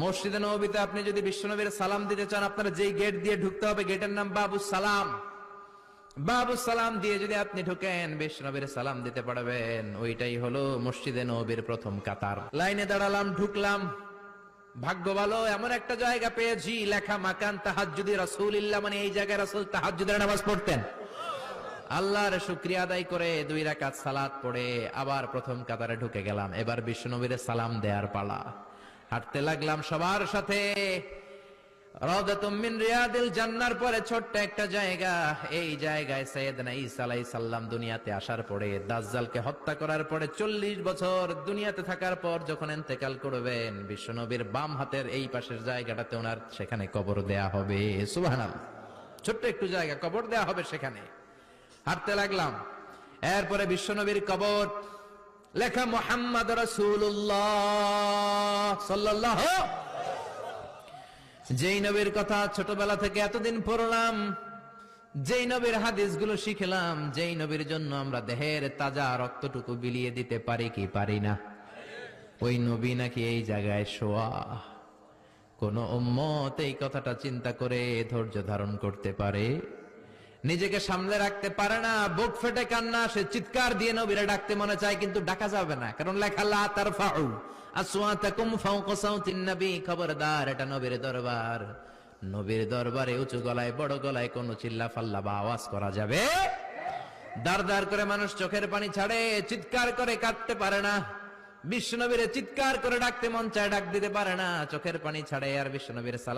মসজিদে নববীতে আপনি যদি বিশ্বনবীর সালাম দিতে চান, আপনার যেই গেট দিয়ে ঢুকতে হবে, গেটের নাম বাবুস সালাম। বাবুস সালাম দিয়ে যদি আপনি ঢুকেন, বিশ্বনবীর সালাম দিতে পারবেন। ওইটাই হলো মসজিদে নববীর প্রথম কাতার। লাইনে দাঁড়ালাম, ঢুকলাম। ভাগ্য ভালো, এমন একটা জায়গা পেয়েছি লেখা মাকান তাহাজ্জুদি রাসূলিল্লাহ, মানে এই জায়গায় রাসূল তাহাজ্জুদের নামাজ পড়তেন। আল্লাহর শুকরিয়া আদায় করে 2 রাকাত সালাত পড়ে আবার প্রথম কাতারে ঢুকে গেলাম। এবার বিশ্বনবীর সালাম দেওয়ার পালা। হাঁটতে লাগলাম সবার সাথে। রাউদাতুম মিন রিয়াদিল জান্নার পরে ছোট্ট একটা জায়গা, এই জায়গায় সাইয়েদনা ঈসা আলাইহিস সালাম দুনিয়াতে আসার পরে, দাজ্জালকে হত্যা করার পরে 40 বছর দুনিয়াতে থাকার পর যখন ইন্তেকাল করবেন, বিশ্বনবীর বাম হাতের এই পাশের জায়গাটাতে ওনার সেখানে কবর দেয়া হবে। সুবহানাল্লাহ, ছোট্ট একটু জায়গা, কবর দেয়া হবে সেখানে। হাঁটতে লাগলাম, এরপরে বিশ্বনবীর কবর, লেখা মুহাম্মদ রাসূলুল্লাহ সাল্লাল্লাহু। যেই নবীর কথা ছোটবেলা থেকে এতদিন পড়লাম, যেই নবীর হাদিসগুলো শিখলাম, যেই নবীর জন্য আমরা দেহের তাজা রক্তটুকু বিলিয়ে দিতে পারি কি পারি না, ওই নবী নাকি এই জায়গায় শোয়া। কোন উম্মত এই কথাটা চিন্তা করে ধৈর্য ধারণ করতে পারে? নিজেকে সামলে রাখতে পারে না, বুক ফেটে কান্না আসে, চিৎকার দিয়ে নবীরে ডাকতে মনে চায়, কিন্তু ডাকা যাবে না, কারণ লেখা লা তারফাউ আসওয়াতাকুম ফাওকা সাউতিন নবী। খবরদার, এটা নবীর দরবার। নবীর দরবারে উঁচু গলায় বড় গলায় কোন চিল্লা ফাল্লা বা আওয়াজ করা যাবে? দাঁড় দাঁড় করে মানুষ চোখের পানি ছাড়ে, চিৎকার করে কাঁদতে পারে না। বিশ্বনবীরে চিৎকার করে ডাকতে মন চায়, ডাক দিতে পারে না, চোখের পানি ছাড়ে। আর বিশ্বনবীর সালাম